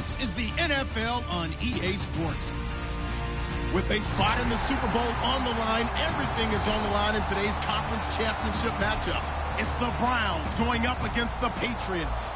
This is the NFL on EA Sports. With a spot in the Super Bowl on the line, everything is on the line in today's conference championship matchup. It's the Browns going up against the Patriots.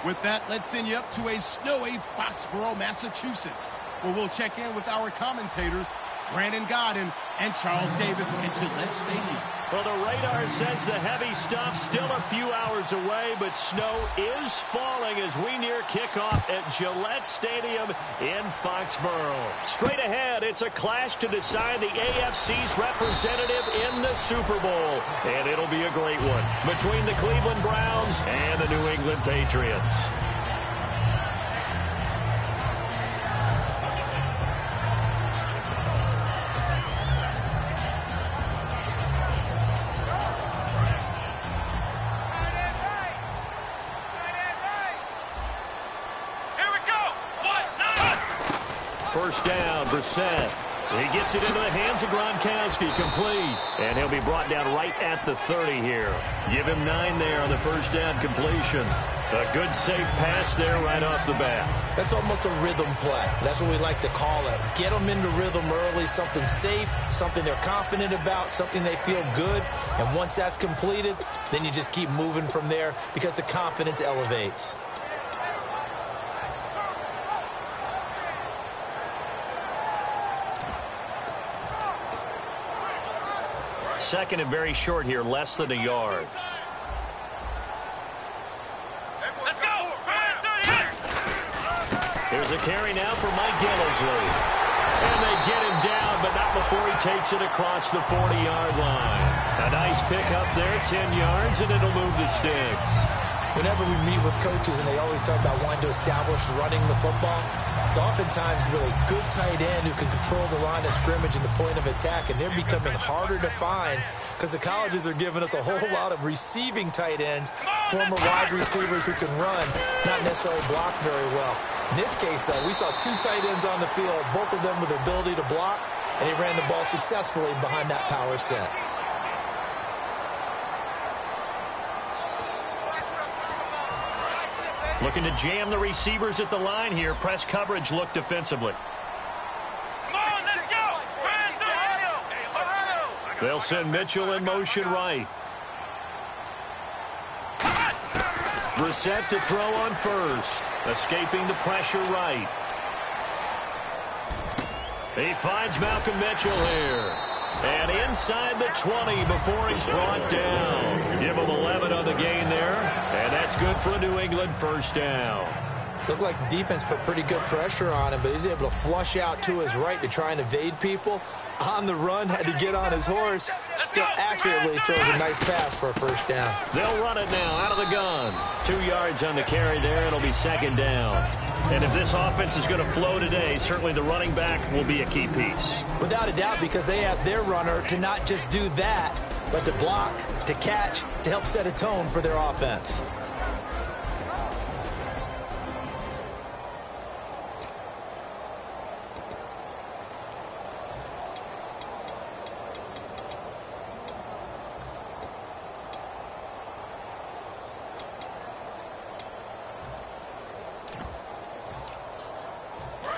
With that, let's send you up to a snowy Foxborough, Massachusetts, where we'll check in with our commentators, Brandon Godden and Charles Davis at Gillette Stadium. Well, the radar says the heavy stuff still a few hours away, but snow is falling as we near kickoff at Gillette Stadium in Foxborough. Straight ahead, it's a clash to decide the AFC's representative in the Super Bowl, and it'll be a great one between the Cleveland Browns and the New England Patriots. First down, Brissett. He gets it into the hands of Gronkowski, complete. And he'll be brought down right at the 30 here. Give him 9 there on the first down completion. A good, safe pass there right off the bat. That's almost a rhythm play. That's what we like to call it. Get them into rhythm early, something safe, something they're confident about, something they feel good. And once that's completed, then you just keep moving from there because the confidence elevates. Second and very short here, less than a yard. Let's go! Here's a carry now for Mike Gillisley. And they get him down, but not before he takes it across the 40-yard line. A nice pick up there, 10 yards, and it'll move the sticks. Whenever we meet with coaches and they always talk about wanting to establish running the football, it's oftentimes really good tight end who can control the line of scrimmage and the point of attack, and they're becoming harder to find because the colleges are giving us a whole lot of receiving tight ends, former wide receivers who can run, not necessarily block very well. In this case, though, we saw 2 tight ends on the field, both of them with the ability to block, and he ran the ball successfully behind that power set. Looking to jam the receivers at the line here. Press coverage look defensively. Come on, let's go! They'll send Mitchell in motion right. Brissett to throw on first. Escaping the pressure right. He finds Malcolm Mitchell here. And inside the 20 before he's brought down. Give him 11 on the gain there. And that's good for a New England first down. Looked like the defense put pretty good pressure on him, but he's able to flush out to his right to try and evade people. On the run, had to get on his horse. Still accurately throws a nice pass for a first down. They'll run it now out of the gun. 2 yards on the carry there. It'll be second down. And if this offense is going to flow today, certainly the running back will be a key piece. Without a doubt, because they asked their runner to not just do that, but to block, to catch, to help set a tone for their offense.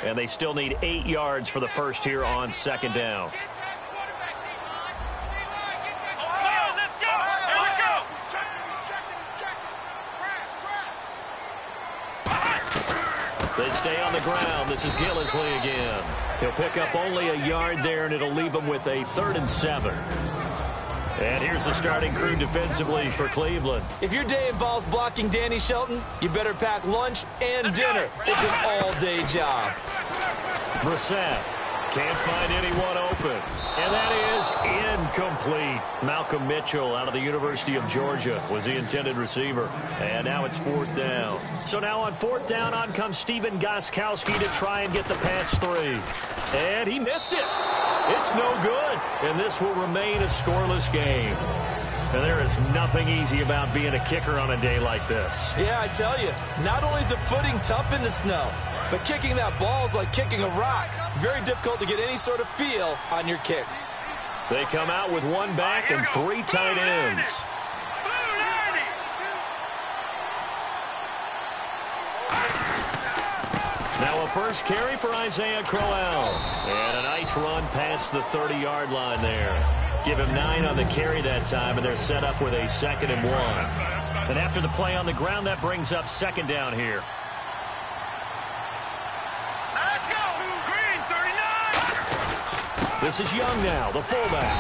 And they still need 8 yards for the first here on second down. They stay on the ground. This is Gillisley again. He'll pick up only a yard there, and it'll leave him with a 3rd and 7. And here's the starting crew defensively for Cleveland. If your day involves blocking Danny Shelton, you better pack lunch and dinner. It's an all-day job. Brissett can't find anyone open. And that is incomplete. Malcolm Mitchell out of the University of Georgia was the intended receiver. And now it's 4th down. So now on 4th down, on comes Stephen Gostkowski to try and get the Pats 3. And he missed it. It's no good. And this will remain a scoreless game. And there is nothing easy about being a kicker on a day like this. Yeah, I tell you, not only is the footing tough in the snow, but kicking that ball is like kicking a rock. Very difficult to get any sort of feel on your kicks. They come out with 1 back and 3 tight ends. first carry for Isaiah Crowell. And a nice run past the 30-yard line there. Give him 9 on the carry that time, and they're set up with a 2nd and 1. And after the play on the ground, that brings up 2nd down here. Let's go! Green, 39! This is Young now, the fullback.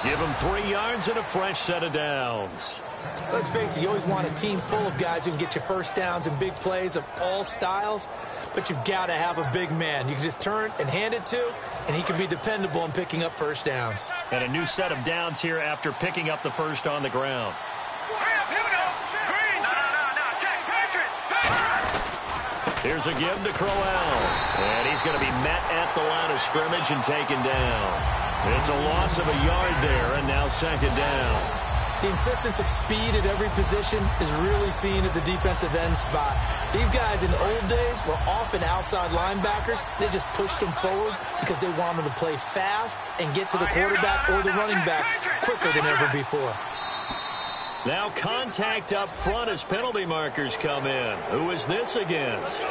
Give him 3 yards and a fresh set of downs. Let's face it, you always want a team full of guys who can get you first downs and big plays of all styles, but you've got to have a big man you can just turn and hand it to, and he can be dependable in picking up first downs. And a new set of downs here after picking up the first on the ground. Here's a give to Crowell, and he's going to be met at the line of scrimmage and taken down. It's a loss of a yard there, and now 2nd down. The insistence of speed at every position is really seen at the defensive end spot. These guys in the old days were often outside linebackers. They just pushed them forward because they wanted to play fast and get to the quarterback or the running backs quicker than ever before. Now contact up front as penalty markers come in. Who is this against?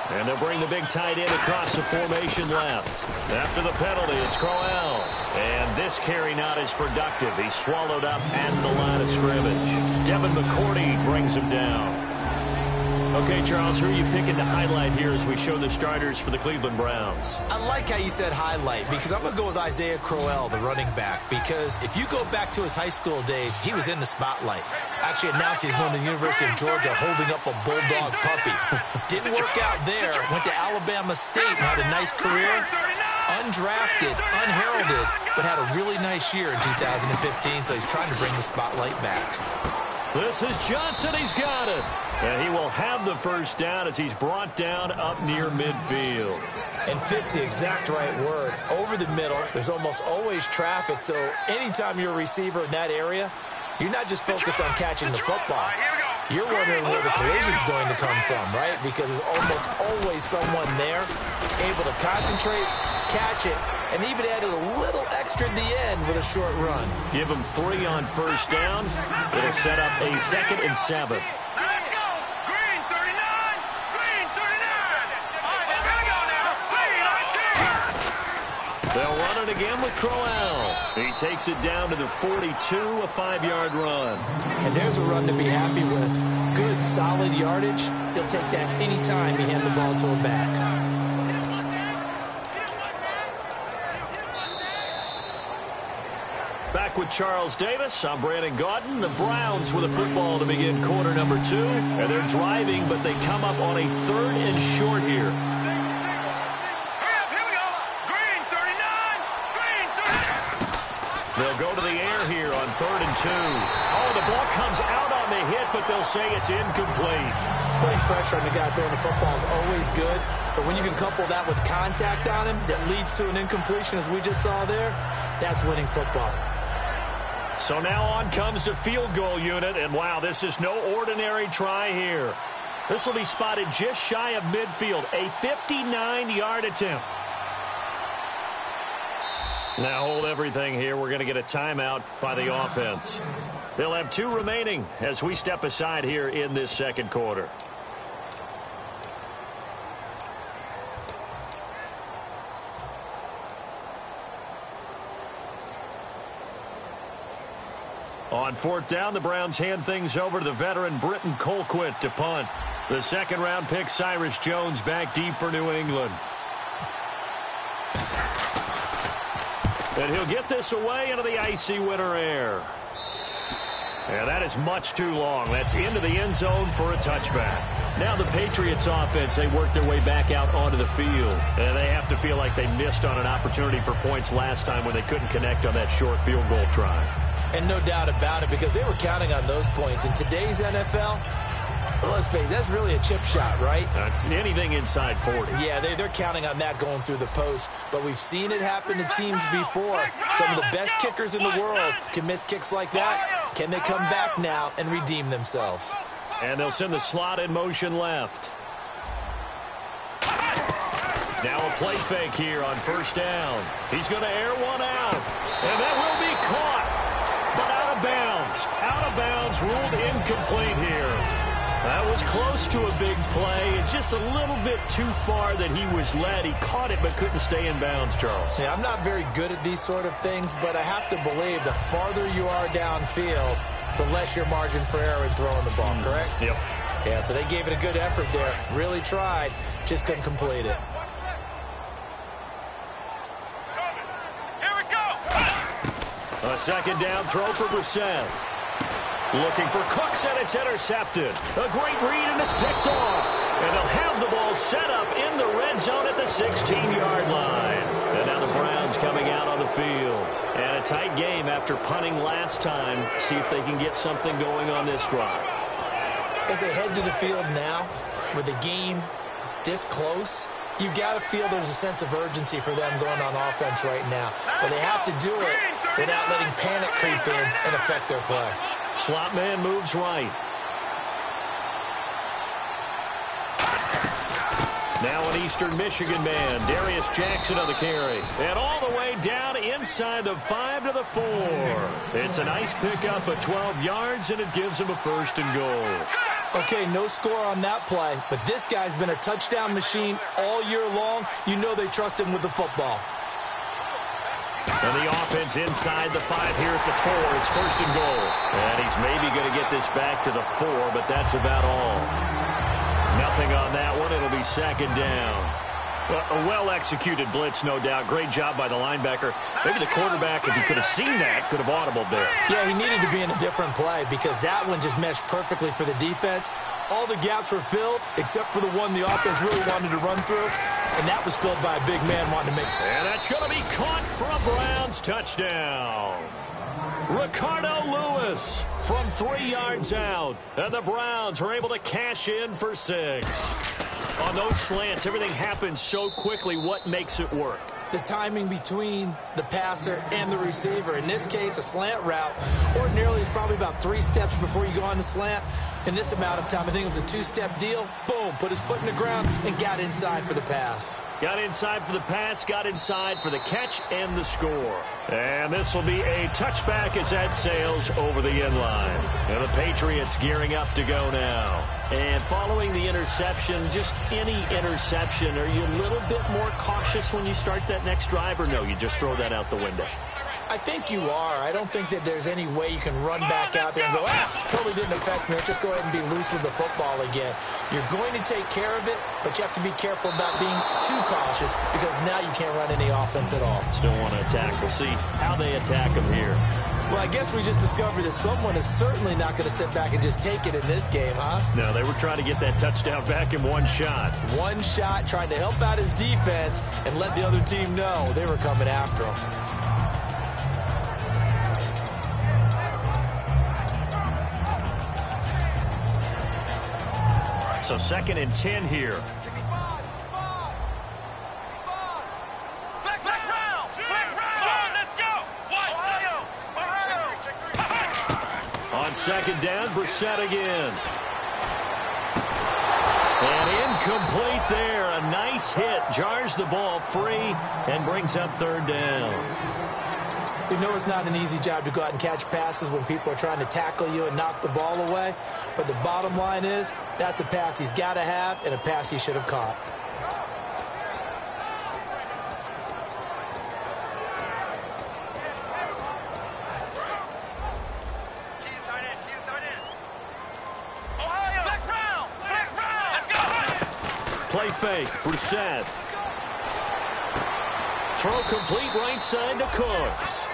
And they'll bring the big tight end across the formation left. After the penalty, it's Crowell. And this carry not as productive. He's swallowed up at the line of scrimmage. Devin McCourty brings him down. Okay, Charles, who are you picking to highlight here as we show the starters for the Cleveland Browns? I like how you said highlight because I'm going to go with Isaiah Crowell, the running back, because if you go back to his high school days, he was in the spotlight. Actually announced he's going to the University of Georgia holding up a bulldog puppy. Didn't work out there. Went to Alabama State and had a nice career. Undrafted, unheralded, but had a really nice year in 2015, so he's trying to bring the spotlight back. This is Johnson. He's got it. And he will have the first down as he's brought down up near midfield. And fit's the exact right word. Over the middle, there's almost always traffic, so anytime you're a receiver in that area, you're not just focused on catching the football. You're wondering where the collision's going to come from, right? Because there's almost always someone there able to concentrate, catch it, and even added a little extra at the end with a short run. Give him 3 on first down. It'll set up a 2nd and 7. Let's go! Green, 39! Green, 39! Here we go now! Green, 19! They'll run it again with Crowell. He takes it down to the 42, a 5-yard run. And there's a run to be happy with. Good, solid yardage. He'll take that anytime you hand the ball to a back. Back with Charles Davis, I'm Brandon Gaudin. The Browns with a football to begin quarter number 2. And they're driving, but they come up on a 3rd and short here. Here we go! Green, 39! Green, 39! They'll go to the air here on 3rd and 2. Oh, the ball comes out on the hit, but they'll say it's incomplete. Putting pressure on the guy throwing the football is always good, but when you can couple that with contact on him that leads to an incompletion, as we just saw there, that's winning football. So now on comes the field goal unit, and wow, this is no ordinary try here. This will be spotted just shy of midfield, a 59-yard attempt. Now hold everything here. We're going to get a timeout by the offense. They'll have 2 remaining as we step aside here in this 2nd quarter. On 4th down, the Browns hand things over to the veteran Britton Colquitt to punt. The 2nd-round pick, Cyrus Jones, back deep for New England. And he'll get this away into the icy winter air. And that is much too long. That's into the end zone for a touchback. Now the Patriots offense, they work their way back out onto the field. And they have to feel like they missed on an opportunity for points last time when they couldn't connect on that short field goal try. And no doubt about it, because they were counting on those points. In today's NFL, let's face it, that's really a chip shot, right? That's anything inside 40. Yeah, they're counting on that going through the post. But we've seen it happen to teams before. Some of the best kickers in the world can miss kicks like that. Can they come back now and redeem themselves? And they'll send the slot in motion left. Now a play fake here on first down. He's going to air one out. And that will be caught. But out of bounds. Out of bounds, ruled incomplete here. That was close to a big play. Just a little bit too far that he was led. He caught it but couldn't stay in bounds, Charles. Yeah, I'm not very good at these sort of things, but I have to believe the farther you are downfield, the less your margin for error in throwing the ball, correct? Yep. Yeah, so they gave it a good effort there. Really tried, just couldn't complete it. Here we go. A second down throw for Brissett. Looking for Cooks, and it's intercepted. A great read, and it's picked off. And they'll have the ball set up in the red zone at the 16-yard line. And now the Browns coming out on the field. And a tight game after punting last time. See if they can get something going on this drive. As they head to the field now, with the game this close, you've got to feel there's a sense of urgency for them going on offense right now. But they have to do it without letting panic creep in and affect their play. Slot man moves right. Now an Eastern Michigan man, Darius Jackson on the carry. And all the way down inside the 5 to the 4. It's a nice pickup of 12 yards, and it gives him a first and goal. Okay, no score on that play, but this guy's been a touchdown machine all year long. You know they trust him with the football. And the offense inside the 5 here at the 4. It's first and goal. And he's maybe going to get this back to the 4, but that's about all. Nothing on that one. It'll be second down. A well-executed blitz, no doubt. Great job by the linebacker. Maybe the quarterback, if he could have seen that, could have audibled there. Yeah, he needed to be in a different play because that one just meshed perfectly for the defense. All the gaps were filled except for the one the offense really wanted to run through, and that was filled by a big man wanting to make it. And that's going to be caught for a Browns touchdown. Ricardo Lewis from 3 yards out. And the Browns are able to cash in for 6. On those slants, everything happens so quickly. What makes it work? The timing between the passer and the receiver. In this case, a slant route ordinarily is probably about 3 steps before you go on the slant. In this amount of time, I think it was a 2-step deal. Boom, put his foot in the ground and got inside for the pass. Got inside for the pass, got inside for the catch and the score. And this will be a touchback as that sails over the end line. And the Patriots gearing up to go now. And following the interception, just any interception, are you a little bit more cautious when you start that next drive, or no, you just throw that out the window? I think you are. I don't think that there's any way you can run back out there and go, totally didn't affect me. Just go ahead and be loose with the football again. You're going to take care of it, but you have to be careful about being too cautious because now you can't run any offense at all. Still want to attack. We'll see how they attack them here. Well, I guess we just discovered that someone is certainly not going to sit back and just take it in this game, huh? No, they were trying to get that touchdown back in one shot. One shot, trying to help out his defense and let the other team know they were coming after him. So 2nd and 10 here. Flex round. Let's go. On 2nd down, Brissett again. And incomplete there. A nice hit. Jars the ball free and brings up 3rd down. We know it's not an easy job to go out and catch passes when people are trying to tackle you and knock the ball away. But the bottom line is, that's a pass he's got to have and a pass he should have caught. Play fake. Brissett. Throw complete right side to Cooks.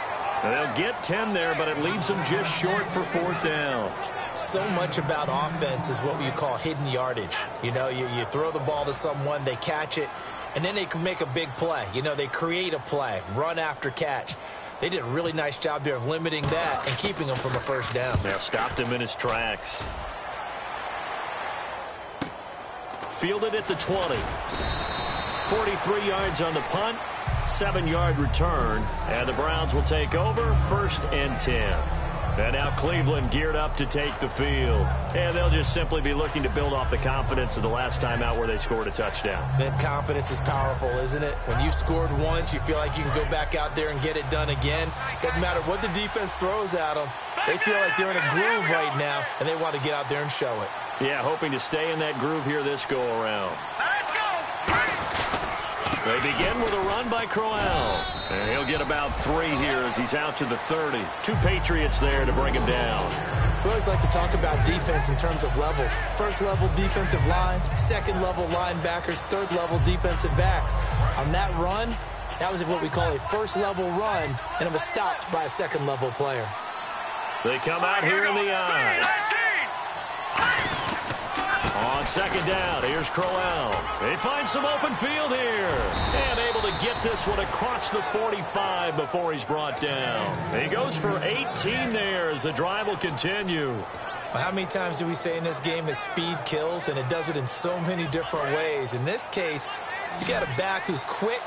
And they'll get 10 there, but it leaves them just short for 4th down. So much about offense is what you call hidden yardage. You know, you throw the ball to someone, they catch it, and then they can make a big play. You know, they create a play, run after catch. They did a really nice job there of limiting that and keeping him from a first down. Yeah, stopped him in his tracks. Fielded at the 20. 43 yards on the punt. 7-yard return, and the Browns will take over 1st and 10. And now Cleveland geared up to take the field. And they'll just simply be looking to build off the confidence of the last time out where they scored a touchdown. Man, confidence is powerful, isn't it? When you've scored once, you feel like you can go back out there and get it done again. Doesn't matter what the defense throws at them. They feel like they're in a groove right now, and they want to get out there and show it. Yeah, hoping to stay in that groove here this go-around. Let's go. They begin with a run by Crowell. And he'll get about 3 here as he's out to the 30. 2 Patriots there to bring him down. We always like to talk about defense in terms of levels. First-level defensive line, second-level linebackers, third-level defensive backs. On that run, that was what we call a first-level run, and it was stopped by a second-level player. They come out here in the eye. On second down, here's Crowell. They find some open field here. And able to get this one across the 45 before he's brought down. He goes for 18 there as the drive will continue. Well, how many times do we say in this game that speed kills, and it does it in so many different ways? In this case, you got a back who's quick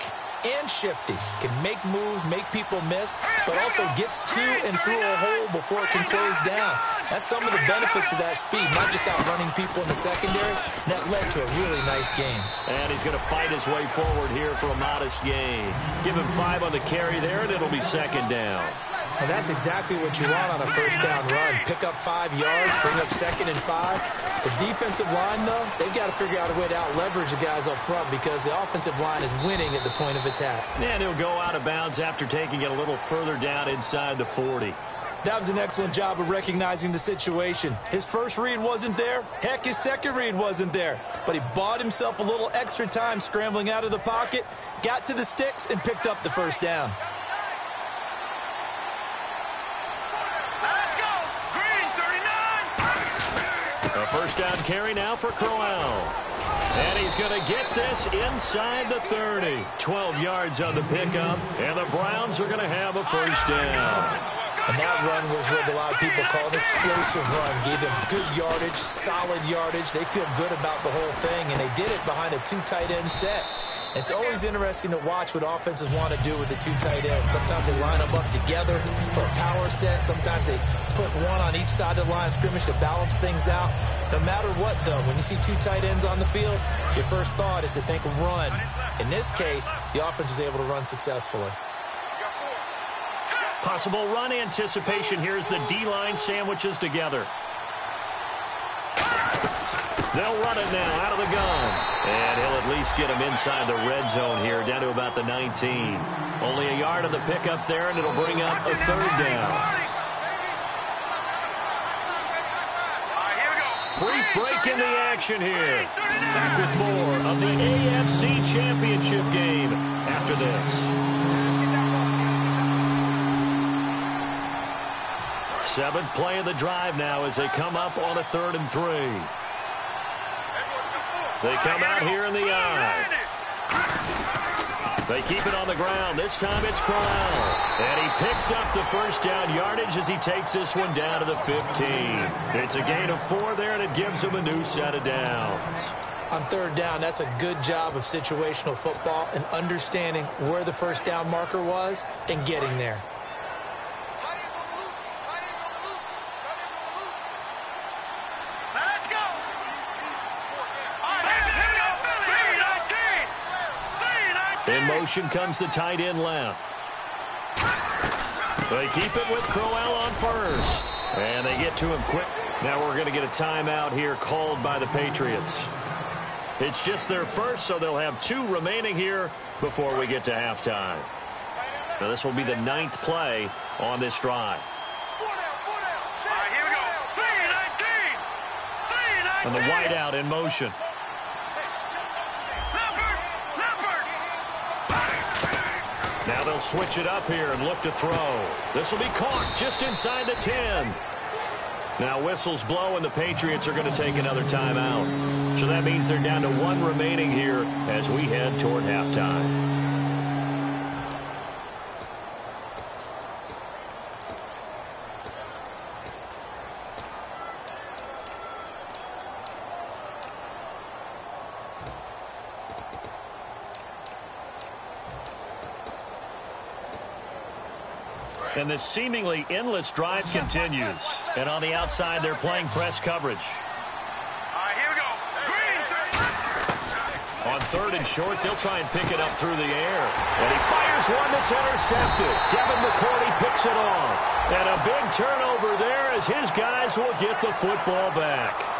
and shifty, can make moves, make people miss, but also gets to and through a hole before it can close down. That's some of the benefits of that speed, not just outrunning people in the secondary. That led to a really nice game. And he's going to fight his way forward here for a modest gain. Give him 5 on the carry there, and it'll be second down. And that's exactly what you want on a first down run. Pick up 5 yards, bring up second and 5. The defensive line, though, they've got to figure out a way to out-leverage the guys up front because the offensive line is winning at the point of attack. And he'll go out of bounds after taking it a little further down inside the 40. That was an excellent job of recognizing the situation. His first read wasn't there. Heck, his second read wasn't there. But he bought himself a little extra time scrambling out of the pocket, got to the sticks, and picked up the first down. A first down carry now for Crowell. And he's going to get this inside the 30. 12 yards on the pickup, and the Browns are going to have a first down. And that run was what a lot of people call an explosive run. Gave them good yardage, solid yardage. They feel good about the whole thing, and they did it behind a 2 tight end set. It's always interesting to watch what offenses want to do with the 2 tight ends. Sometimes they line them up together for a power set. Sometimes they put one on each side of the line of scrimmage to balance things out. No matter what, though, when you see 2 tight ends on the field, your first thought is to think run. In this case, the offense was able to run successfully. Possible run anticipation here as the D-line sandwiches together. They'll run it now out of the gun. And he'll at least get him inside the red zone here, down to about the 19. Only a yard of the pickup there, and it'll bring up a third down. Brief break in the action here. Back with more of the AFC Championship game after this. 7th play of the drive now as they come up on a 3rd and 3. They come out here in the eye. They keep it on the ground. This time it's Crowell. And he picks up the first down yardage as he takes this one down to the 15. It's a gain of 4 there, and it gives him a new set of downs. On 3rd down, that's a good job of situational football and understanding where the first down marker was and getting there. In motion comes the tight end left. They keep it with Crowell on first. And they get to him quick. Now we're going to get a timeout here called by the Patriots. It's just their first, so they'll have 2 remaining here before we get to halftime. Now this will be the 9th play on this drive. And the wideout in motion. Now they'll switch it up here and look to throw. This will be caught just inside the 10. Now whistles blow, and the Patriots are going to take another timeout. So that means they're down to 1 remaining here as we head toward halftime. And this seemingly endless drive continues. And on the outside, they're playing press coverage. All right, here we go. Green, 30. On third and short, they'll try and pick it up through the air. And he fires one that's intercepted. Devin McCourty picks it off. And a big turnover there as his guys will get the football back.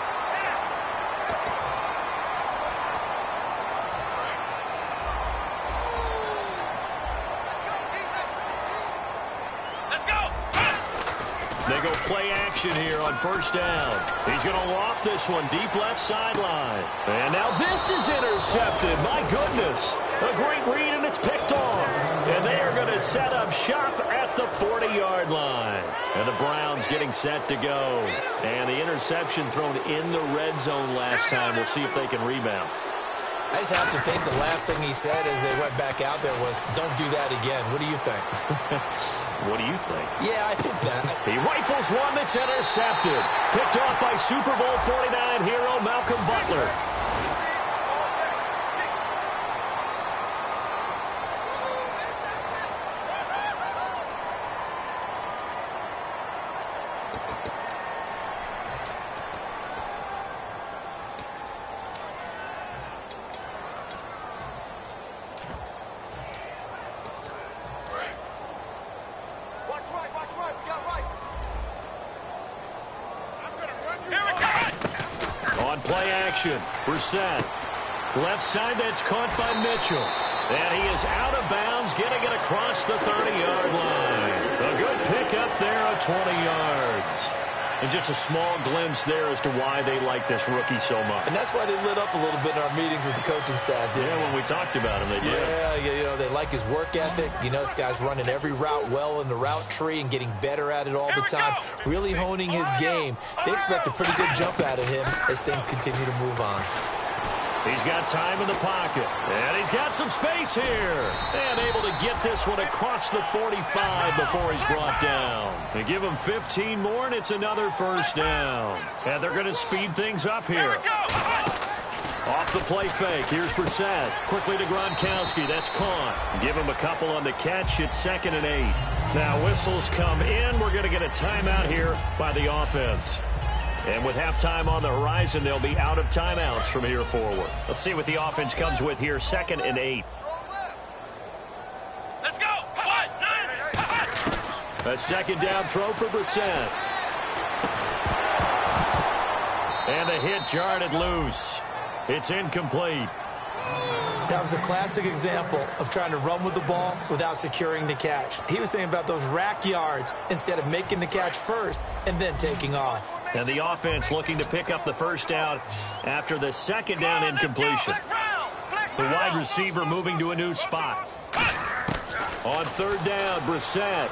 They go play action here on first down. He's going to loft this one deep left sideline. And now this is intercepted. My goodness. A great read, and it's picked off. And they are going to set up shop at the 40-yard line. And the Browns getting set to go. And the interception thrown in the red zone last time. We'll see if they can rebound. I just have to think the last thing he said as they went back out there was, don't do that again. What do you think? What do you think? Yeah, I think that. He rifles one that's intercepted. Picked off by Super Bowl 49 hero Malcolm Butler. Play action. Brissett. Left side, that's caught by Mitchell. And he is out of bounds, getting it across the 30-yard line. A good pickup there of 20 yards. And just a small glimpse there as to why they like this rookie so much. And that's why they lit up a little bit in our meetings with the coaching staff, didn't they? When we talked about him, they did. Yeah, you know, they like his work ethic. You know, this guy's running every route well in the route tree and getting better at it all the time, really honing his game. They expect a pretty good jump out of him as things continue to move on. He's got time in the pocket, and he's got some space here. And able to get this one across the 45 before he's brought down. They give him 15 more, and it's another first down. And they're going to speed things up here. Off the play fake, here's Brissett. Quickly to Gronkowski, that's caught. Give him a couple on the catch, it's 2nd and 8. Now whistles come in, we're going to get a timeout here by the offense. And with halftime on the horizon, they'll be out of timeouts from here forward. Let's see what the offense comes with here, 2nd and 8. Let's go. A second down throw for Brissett. And the hit jarred it loose. It's incomplete. That was a classic example of trying to run with the ball without securing the catch. He was thinking about those rack yards instead of making the catch first and then taking off. And the offense looking to pick up the first down after the second down incompletion. The wide receiver moving to a new spot. On third down, Brissett.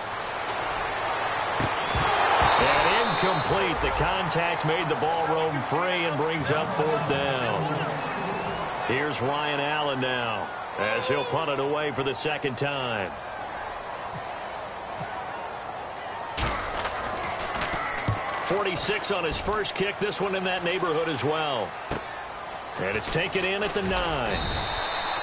And incomplete. The contact made the ball roam free and brings up 4th down. Here's Ryan Allen now as he'll punt it away for the second time. .46 on his first kick. This one in that neighborhood as well. And it's taken in at the 9.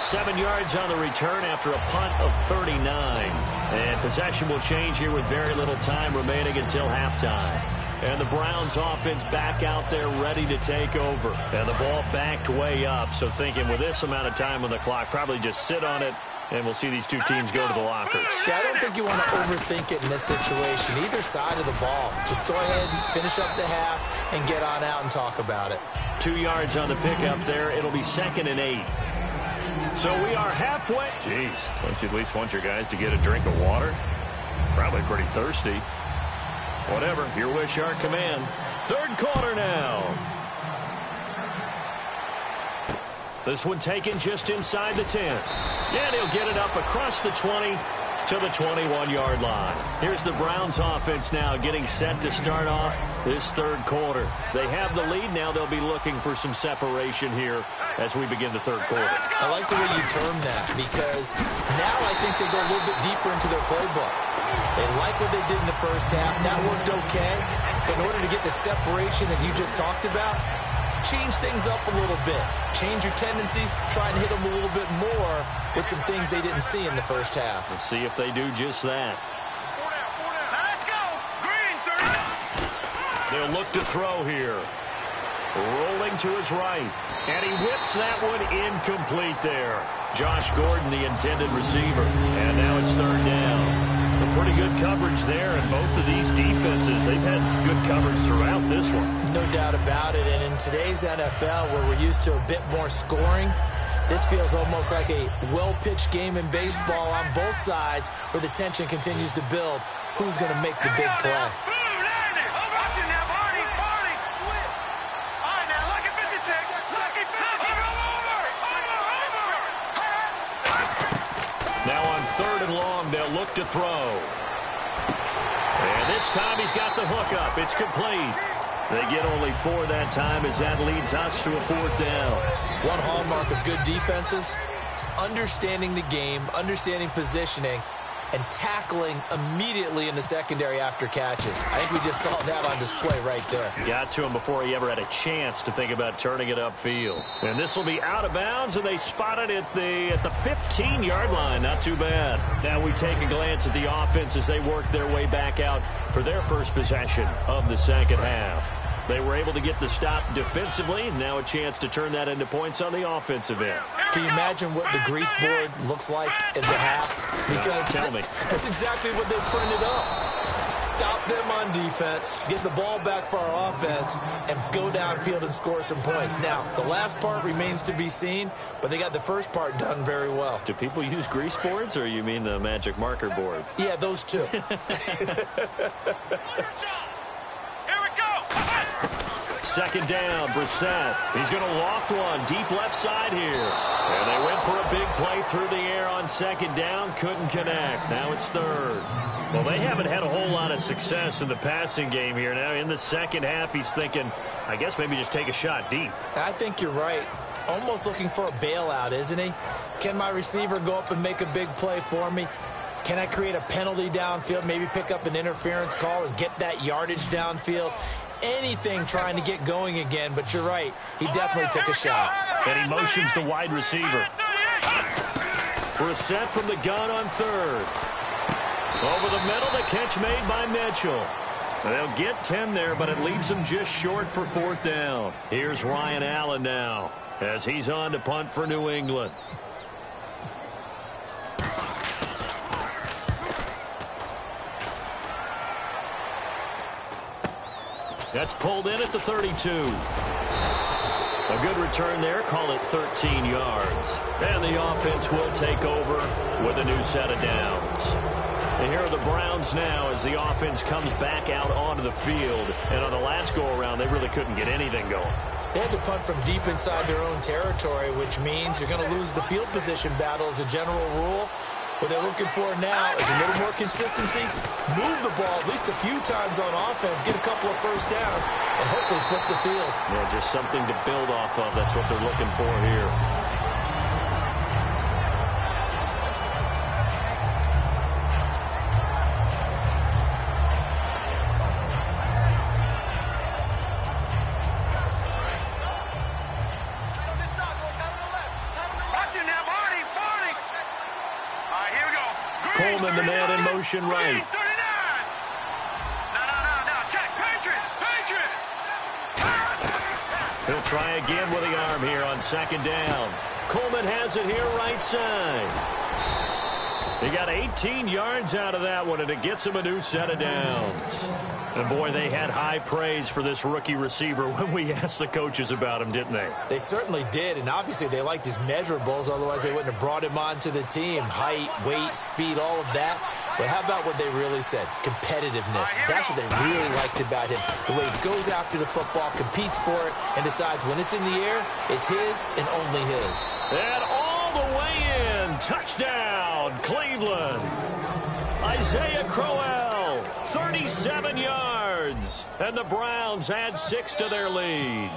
7 yards on the return after a punt of 39. And possession will change here with very little time remaining until halftime. And the Browns offense back out there ready to take over. And the ball backed way up. So thinking with this amount of time on the clock, probably just sit on it. And we'll see these two teams go to the lockers. Yeah, I don't think you want to overthink it in this situation. Either side of the ball. Just go ahead and finish up the half and get on out and talk about it. 2 yards on the pickup there. It'll be 2nd and 8. So we are halfway. Jeez, don't you at least want your guys to get a drink of water? Probably pretty thirsty. Whatever, your wish, our command. Third quarter now. This one taken just inside the 10. And he'll get it up across the 20 to the 21-yard line. Here's the Browns offense now getting set to start off this third quarter. They have the lead. Now they'll be looking for some separation here as we begin the third quarter. I like the way you term that because now I think they go a little bit deeper into their playbook. They like what they did in the first half. That worked okay. But in order to get the separation that you just talked about, change things up a little bit. Change your tendencies. Try and hit them a little bit more with some things they didn't see in the first half. Let's see if they do just that. They'll look to throw here. Rolling to his right. And he whips that one incomplete there. Josh Gordon, the intended receiver. And now it's third down. A pretty good coverage there. And both of these defenses, they've had good coverage throughout this one. No doubt about it. And in today's NFL, where we're used to a bit more scoring, this feels almost like a well-pitched game in baseball on both sides where the tension continues to build. Who's going to make the big play? Now on third and long, they'll look to throw. And this time he's got the hook up. It's complete. They get only 4 that time as that leads us to a fourth down. One hallmark of good defenses is understanding the game, understanding positioning, and tackling immediately in the secondary after catches. I think we just saw that on display right there. Got to him before he ever had a chance to think about turning it upfield. And this will be out of bounds, and they spot it at the 15-yard line. Not too bad. Now we take a glance at the offense as they work their way back out for their first possession of the second half. They were able to get the stop defensively. Now a chance to turn that into points on the offensive end. Can you imagine what the grease board looks like at the half? Because tell me. That's exactly what they printed up. Stop them on defense, get the ball back for our offense, and go downfield and score some points. Now, the last part remains to be seen, but they got the first part done very well. Do people use grease boards, or you mean the magic marker boards? Yeah, those two. Second down, Brissett. He's going to loft one deep left side here. And they went for a big play through the air on second down. Couldn't connect. Now it's third. Well, they haven't had a whole lot of success in the passing game here. Now in the second half, he's thinking, I guess maybe just take a shot deep. I think you're right. Almost looking for a bailout, isn't he? Can my receiver go up and make a big play for me? Can I create a penalty downfield, maybe pick up an interference call and get that yardage downfield? Anything trying to get going again, but you're right. He definitely took a shot. And he motions the wide receiver. Brissett from the gun on third. Over the middle, the catch made by Mitchell. They'll get 10 there, but it leaves them just short for fourth down. Here's Ryan Allen now as he's on to punt for New England. That's pulled in at the 32. A good return there. Call it 13 yards. And the offense will take over with a new set of downs. And here are the Browns now as the offense comes back out onto the field. And on the last go-around, they really couldn't get anything going. They had to punt from deep inside their own territory, which means you're going to lose the field position battle as a general rule. What they're looking for now is a little more consistency, move the ball at least a few times on offense, get a couple of first downs, and hopefully flip the field. Yeah, just something to build off of. That's what they're looking for here. Coleman, the man in motion right. He'll try again with the arm here on second down. Coleman has it here right side. He got 18 yards out of that one, and it gets him a new set of downs. And, boy, they had high praise for this rookie receiver when we asked the coaches about him, didn't they? They certainly did, and obviously they liked his measurables. Otherwise, they wouldn't have brought him onto the team. Height, weight, speed, all of that. But how about what they really said? Competitiveness. That's what they really liked about him. The way he goes after the football, competes for it, and decides when it's in the air, it's his and only his. And all the way in. Touchdown, Cleveland. Isaiah Crowell, 37 yards. And the Browns add 6 to their lead.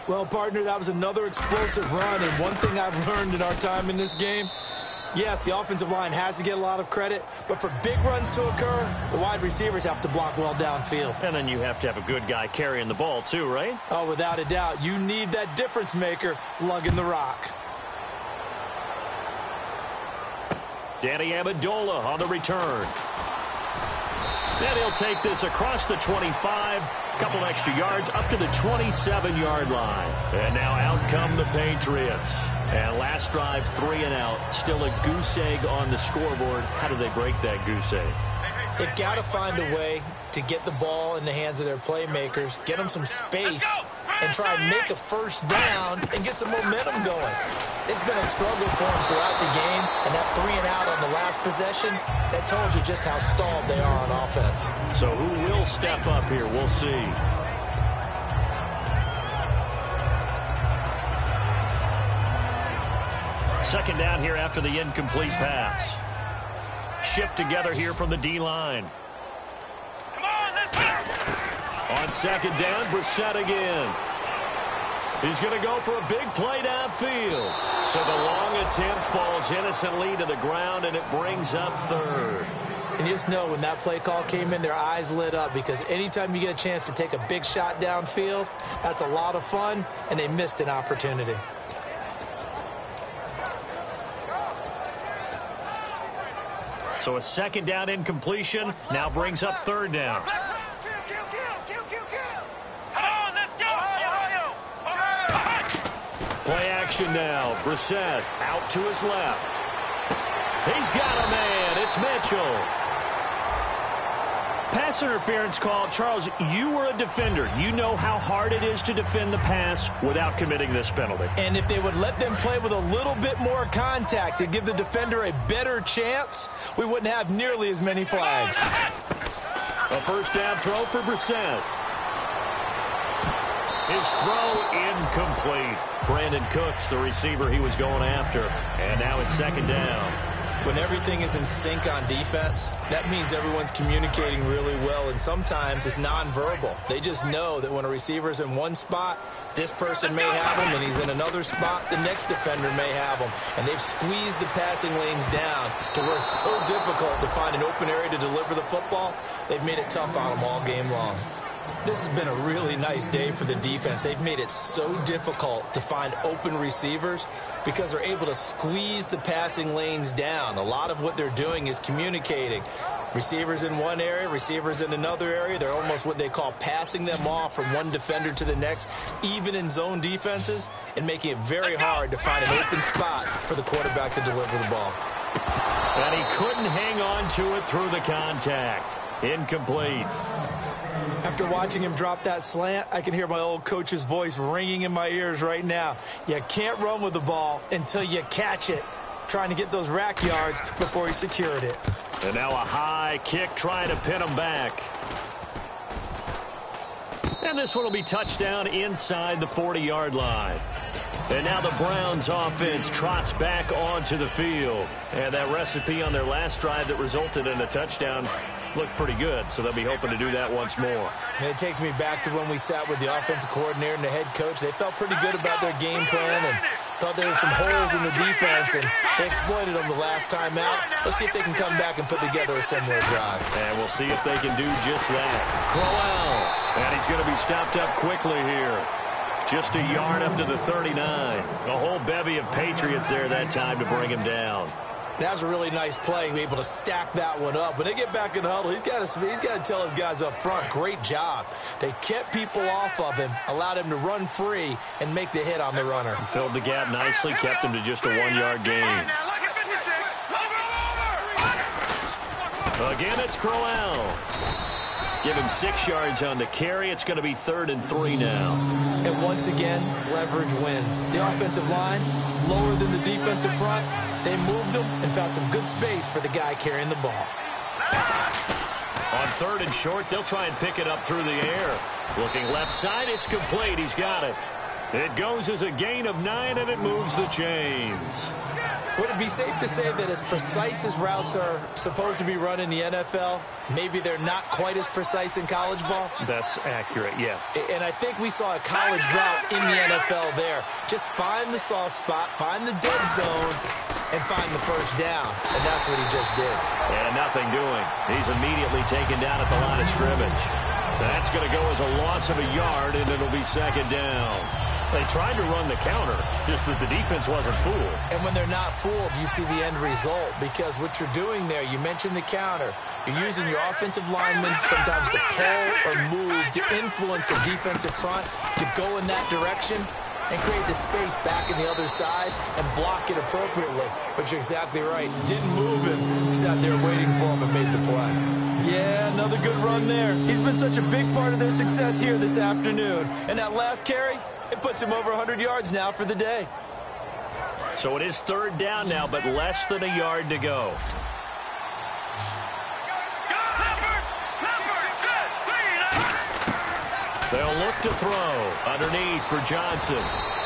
Well, partner, that was another explosive run. And one thing I've learned in our time in this game, yes, the offensive line has to get a lot of credit, but for big runs to occur, the wide receivers have to block well downfield. And then you have to have a good guy carrying the ball too, right? Oh, without a doubt. You need that difference maker lugging the rock. Danny Amendola on the return. And he'll take this across the 25, a couple extra yards up to the 27-yard line. And now out come the Patriots. And last drive, 3 and out. Still a goose egg on the scoreboard. How do they break that goose egg? They've got to find a way to get the ball in the hands of their playmakers, get them some space, and try and make a first down and get some momentum going. It's been a struggle for them throughout the game, and that 3 and out on the last possession, that told you just how stalled they are on offense. So who will step up here? We'll see. Second down here after the incomplete pass. Shift together here from the D-line. On second down, Brissett again. He's going to go for a big play downfield. So the long attempt falls innocently to the ground, and it brings up third. And you just know when that play call came in, their eyes lit up, because anytime you get a chance to take a big shot downfield, that's a lot of fun, and they missed an opportunity. So a second down incompletion now brings up third down. Play action now. Brissett out to his left. He's got a man. It's Mitchell. Pass interference call. Charles, you were a defender. You know how hard it is to defend the pass without committing this penalty. And if they would let them play with a little bit more contact to give the defender a better chance, we wouldn't have nearly as many flags. A first down throw for Brissett. His throw incomplete. Brandon Cooks, the receiver he was going after. And now it's second down. When everything is in sync on defense, that means everyone's communicating really well, and sometimes it's nonverbal. They just know that when a receiver's in one spot, this person may have him, and he's in another spot, the next defender may have him. And they've squeezed the passing lanes down to where it's so difficult to find an open area to deliver the football. They've made it tough on them all game long. This has been a really nice day for the defense. They've made it so difficult to find open receivers because they're able to squeeze the passing lanes down. A lot of what they're doing is communicating. Receivers in one area, receivers in another area. They're almost what they call passing them off from one defender to the next, even in zone defenses, and making it very hard to find an open spot for the quarterback to deliver the ball. And he couldn't hang on to it through the contact. Incomplete. After watching him drop that slant, I can hear my old coach's voice ringing in my ears right now. You can't run with the ball until you catch it. Trying to get those rack yards before he secured it. And now a high kick trying to pin him back. And this one will be touchdown inside the 40-yard line. And now the Browns offense trots back onto the field. And that recipe on their last drive that resulted in a touchdown looked pretty good, so they'll be hoping to do that once more. And it takes me back to when we sat with the offensive coordinator and the head coach. They felt pretty good about their game plan and thought there were some holes in the defense, and they exploited them the last time out. Let's see if they can come back and put together a similar drive. And we'll see if they can do just that. Crowell, and he's going to be stopped up quickly here. Just a yard up to the 39. A whole bevy of Patriots there that time to bring him down. That was a really nice play, be able to stack that one up. When they get back in the huddle, he's got to tell his guys up front, great job. They kept people off of him, allowed him to run free, and make the hit on the runner. Filled the gap nicely, kept him to just a 1-yard gain. Again, it's Crowell. Give him 6 yards on the carry. It's going to be 3rd and 3 now. And once again, leverage wins. The offensive line, lower than the defensive front. They moved them and found some good space for the guy carrying the ball. On 3rd and short, they'll try and pick it up through the air. Looking left side, it's complete. He's got it. It goes as a gain of 9, and it moves the chains. Would it be safe to say that as precise as routes are supposed to be run in the NFL, maybe they're not quite as precise in college ball? That's accurate, yeah. And I think we saw a college route in the NFL there. Just find the soft spot, find the dead zone, and find the first down. And that's what he just did. And nothing doing. He's immediately taken down at the line of scrimmage. That's going to go as a loss of a yard, and it'll be 2nd down. They tried to run the counter, just that the defense wasn't fooled. And when they're not fooled, you see the end result, because what you're doing there, you mentioned the counter. You're using your offensive linemen sometimes to pull or move to influence the defensive front to go in that direction and create the space back in the other side and block it appropriately. But you're exactly right. Didn't move him. Sat there waiting for him and made the play. Yeah, another good run there. He's been such a big part of their success here this afternoon. And that last carry, it puts him over 100 yards now for the day. So it is third down now, but less than a yard to go. They'll look to throw underneath for Johnson.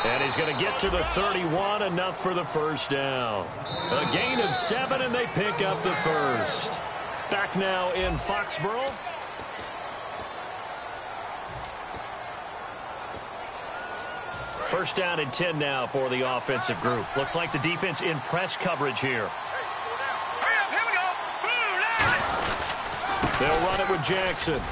And he's going to get to the 31, enough for the first down. A gain of 7, and they pick up the first. Back now in Foxborough. First down and 10 now for the offensive group. Looks like the defense in press coverage here. They'll run it with Jackson.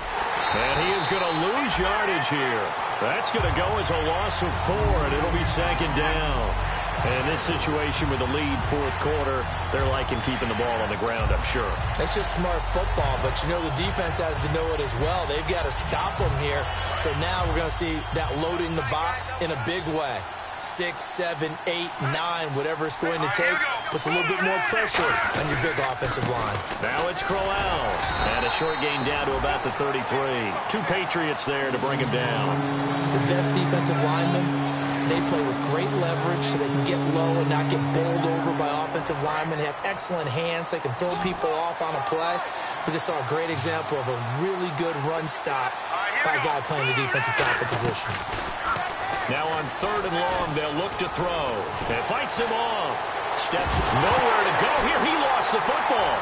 And he is going to lose yardage here. That's going to go as a loss of 4, and it'll be second down. And in this situation with the lead fourth quarter, they're liking keeping the ball on the ground, I'm sure. That's just smart football, but you know the defense has to know it as well. They've got to stop them here. So now we're going to see that loading the box in a big way. 6, 7, 8, 9, whatever it's going to take, puts a little bit more pressure on your big offensive line. Now it's Crowell. And a short gain down to about the 33. 2 Patriots there to bring him down. The best defensive linemen, they play with great leverage so they can get low and not get bowled over by offensive linemen. They have excellent hands. They can throw people off on a play. We just saw a great example of a really good run stop by a guy playing the defensive tackle position. Now on third and long, they'll look to throw. And fights him off. Steps nowhere to go. Here he lost the football.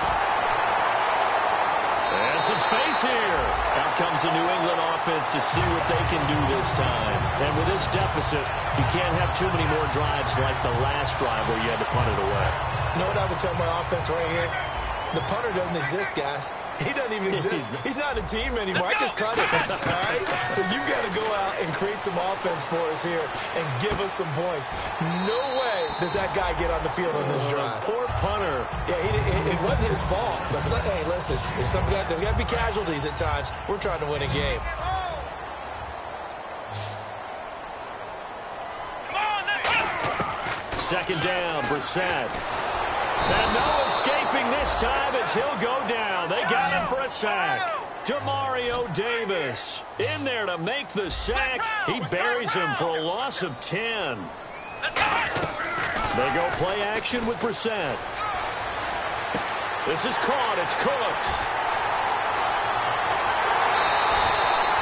And some space here. Out comes the New England offense to see what they can do this time. And with this deficit, you can't have too many more drives like the last drive where you had to punt it away. You know what I would tell my offense right here? The punter doesn't exist, guys. He doesn't even exist. He's not a team anymore. I just cut him, all right? So you've got to go out and create some offense for us here and give us some points. No way does that guy get on the field on this drive. Poor punter. Yeah, it wasn't his fault. But hey, listen, there's got to be casualties at times. We're trying to win a game. Second down, Brissett. And no escaping this time as he'll go down. They got him for a sack. Demario Davis in there to make the sack. He buries him for a loss of 10. They go play action with Brissett. This is caught. It's Cooks.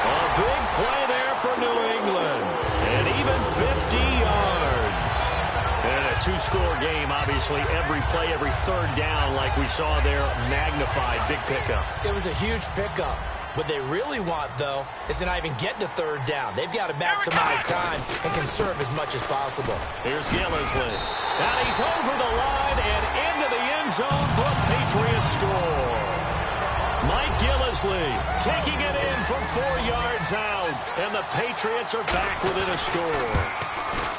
A big play there for New England. And even 50 yards. And a 2-score game, obviously. Every play, every third down, like we saw there, magnified. Big pickup. It was a huge pickup. What they really want, though, is to not even get to third down. They've got to maximize time and conserve as much as possible. Here's Gillisley. And he's over the line and into the end zone for a Patriot score. Mike Gillisley taking it in from 4 yards out. And the Patriots are back within a score.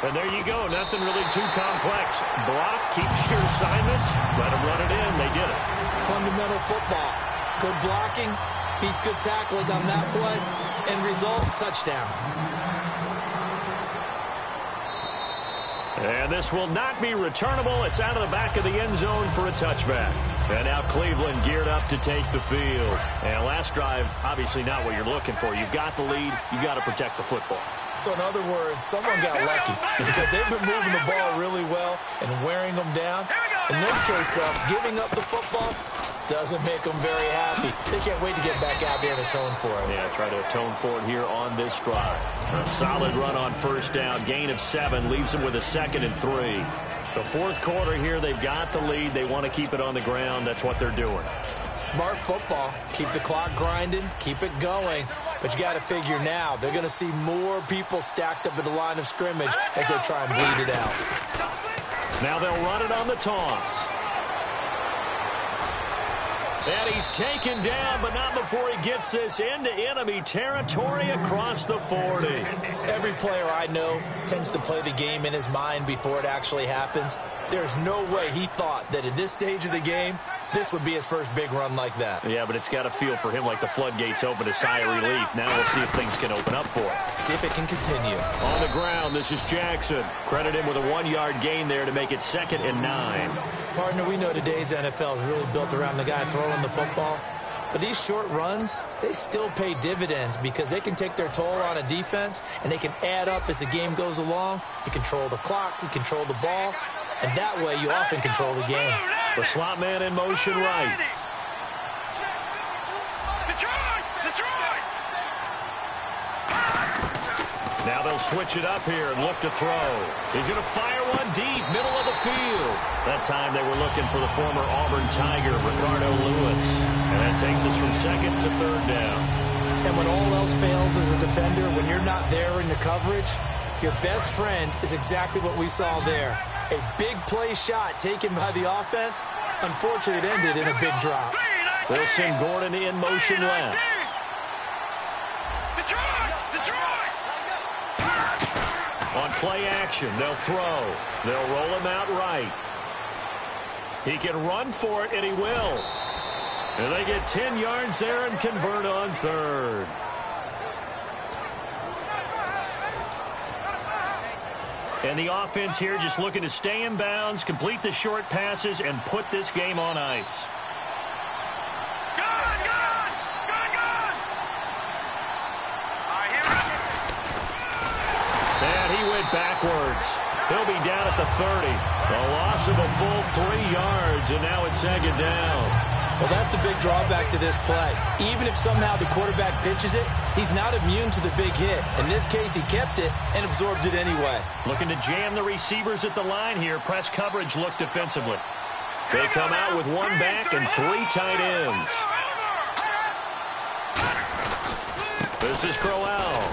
And there you go. Nothing really too complex. Block, keep your assignments, let them run it in. They did it. Fundamental football. Good blocking beats good tackling on that play. End result, touchdown. And this will not be returnable. It's out of the back of the end zone for a touchback. And now Cleveland geared up to take the field. And last drive, obviously not what you're looking for. You've got the lead. You've got to protect the football. So in other words, someone got lucky because they've been moving the ball really well and wearing them down. In this case, though, giving up the football doesn't make them very happy. They can't wait to get back out there and atone for it. Yeah, try to atone for it here on this drive. A solid run on first down. Gain of 7 leaves them with a 2nd and 3. The fourth quarter here, they've got the lead. They want to keep it on the ground. That's what they're doing. Smart football. Keep the clock grinding. Keep it going. But you got to figure now, they're going to see more people stacked up at the line of scrimmage as they try and bleed it out. Now they'll run it on the toss. And he's taken down, but not before he gets this into enemy territory across the 40. Every player I know tends to play the game in his mind before it actually happens. There's no way he thought that at this stage of the game, this would be his first big run like that. Yeah, but it's got to feel for him like the floodgates open, a sigh of relief. Now we'll see if things can open up for him. See if it can continue. On the ground, this is Jackson. Credit him with a 1-yard gain there to make it 2nd and 9. Partner, we know today's NFL is really built around the guy throwing the football. But these short runs, they still pay dividends because they can take their toll on a defense, and they can add up as the game goes along. You control the clock, you control the ball, and that way you often control the game. The slot man in motion right. Detroit! Now they'll switch it up here and look to throw. He's going to fire one deep, middle of the field. That time they were looking for the former Auburn Tiger, Ricardo Lewis. And that takes us from 2nd to 3rd down. And when all else fails as a defender, when you're not there in the coverage, your best friend is exactly what we saw there. A big play shot taken by the offense. Unfortunately, it ended in a big drop. They'll send Gordon in motion left. Detroit! On play action, they'll throw. They'll roll him out right. He can run for it, and he will. And they get 10 yards there and convert on 3rd. And the offense here just looking to stay in bounds, complete the short passes, and put this game on ice. Gone! And he went backwards. He'll be down at the 30. A loss of a full 3 yards, and now it's 2nd down. Well, that's the big drawback to this play. Even if somehow the quarterback pitches it, he's not immune to the big hit. In this case, he kept it and absorbed it anyway. Looking to jam the receivers at the line here. Press coverage look defensively. They come out with 1 back and 3 tight ends. This is Crowell.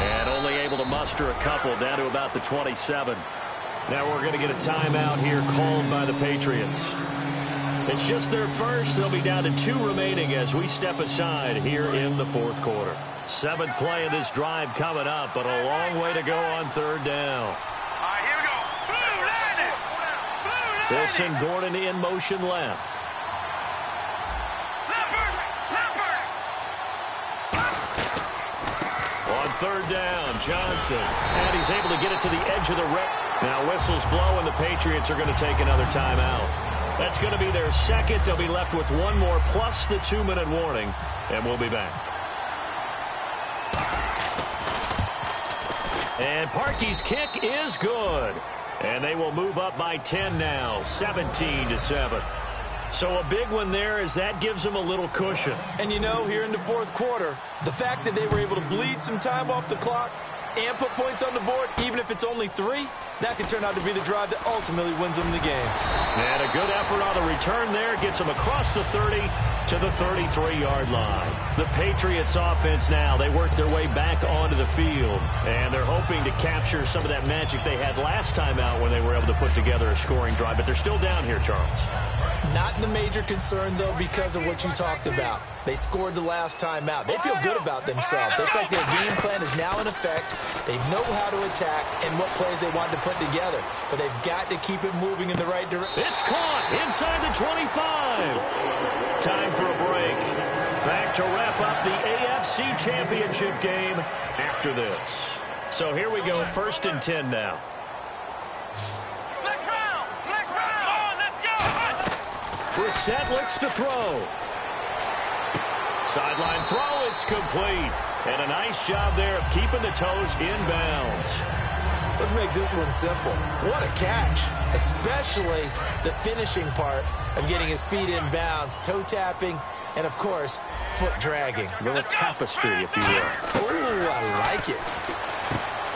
And only able to muster a couple down to about the 27. Now we're going to get a timeout here called by the Patriots. It's just their first. They'll be down to 2 remaining as we step aside here in the 4th quarter. 7th play of this drive coming up, but a long way to go on 3rd down. All right, here we go. Blue landing. They'll send Gordon in motion left. On 3rd down, Johnson. And he's able to get it to the edge of the red. Now whistles blow, and the Patriots are going to take another timeout. That's going to be their 2nd. They'll be left with 1 more plus the 2-minute warning, and we'll be back. And Parkey's kick is good. And they will move up by 10 now, 17-7. So a big one there as that gives them a little cushion. And you know, here in the 4th quarter, the fact that they were able to bleed some time off the clock and put points on the board, even if it's only 3, that could turn out to be the drive that ultimately wins them the game. And a good effort on the return there gets them across the 30 to the 33-yard line. The Patriots offense now, they work their way back onto the field, and they're hoping to capture some of that magic they had last time out when they were able to put together a scoring drive. But they're still down here, Charles. Not the major concern, though, because of what you talked about. They scored the last time out. They feel good about themselves. They feel like their game plan is now in effect. They know how to attack and what plays they want to put together. But they've got to keep it moving in the right direction. It's caught inside the 25. Time for a break. Back to wrap up the AFC Championship game after this. So here we go, 1st and 10 now. Brissett looks to throw. Sideline throw, it's complete. And a nice job there of keeping the toes in bounds. Let's make this one simple. What a catch, especially the finishing part of getting his feet in bounds, toe tapping, and, of course, foot dragging. A little tapestry, if you will. Oh, I like it.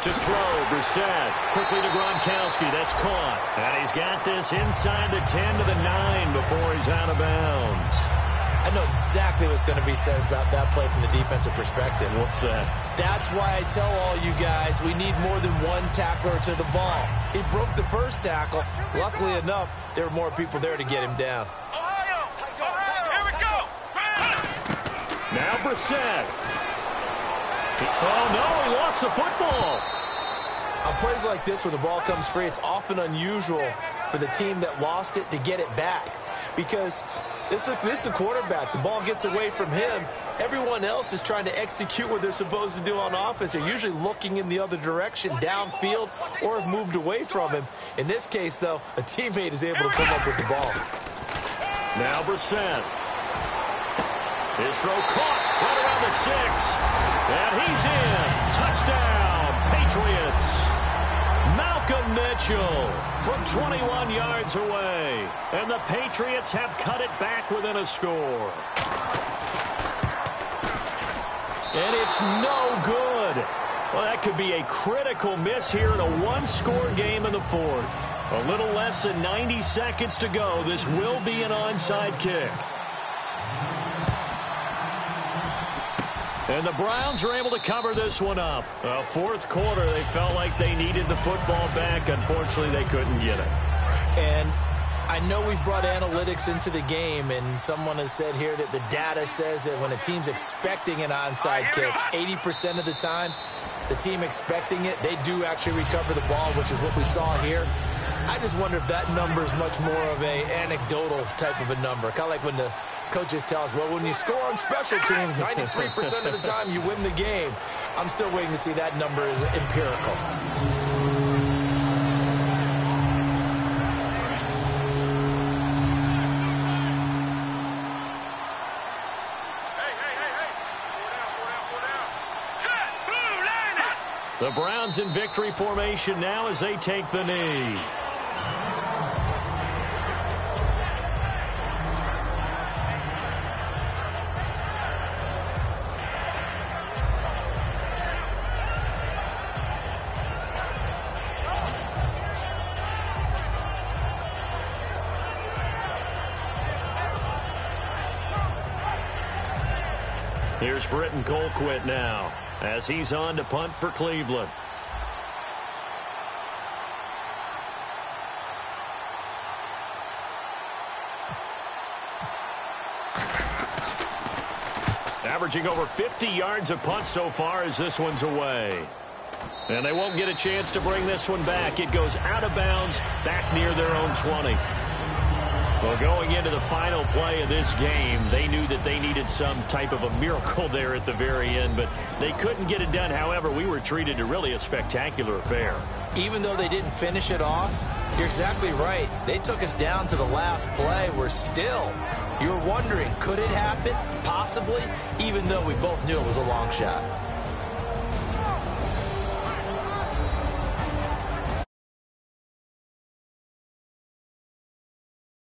To throw, Brissett. Quickly to Gronkowski. That's caught. And he's got this inside the 10 to the 9 before he's out of bounds. I know exactly what's going to be said about that play from the defensive perspective. What's that? That's why I tell all you guys we need more than one tackler to the ball. He broke the first tackle. Luckily enough, there were more people there to get him down. Ohio, here we go. Now Brissett. Oh, no, he lost the football. On plays like this, when the ball comes free, it's often unusual for the team that lost it to get it back. Because this is the quarterback. The ball gets away from him. Everyone else is trying to execute what they're supposed to do on offense. They're usually looking in the other direction, downfield, or have moved away from him. In this case, though, a teammate is able to come up with the ball. Now Brissett. His throw caught right around the 6. And he's in. Touchdown, Patriots. Malcolm Mitchell from 21 yards away. And the Patriots have cut it back within a score. And it's no good. Well, that could be a critical miss here in a one-score game in the fourth. A little less than 90 seconds to go. This will be an onside kick. And the Browns are able to cover this one up. Fourth quarter, they felt like they needed the football back. Unfortunately, they couldn't get it. And I know we brought analytics into the game, and someone has said here that the data says that when a team's expecting an onside kick, 80% of the time, the team expecting it, they do actually recover the ball, which is what we saw here. I just wonder if that number is much more of a anecdotal type of a number. Kind of like when the coaches tell us, well, when you score on special teams, 93% of the time you win the game. I'm still waiting to see that number is empirical. The Browns in victory formation now as they take the knee. Here's Britton Colquitt now as he's on to punt for Cleveland. Averaging over 50 yards a punt so far as this one's away. And they won't get a chance to bring this one back. It goes out of bounds back near their own 20. Well, going into the final play of this game, they knew that they needed some type of a miracle there at the very end, but they couldn't get it done. However, we were treated to really a spectacular affair. Even though they didn't finish it off, you're exactly right. They took us down to the last play. We're still, you were wondering, could it happen? Possibly, even though we both knew it was a long shot.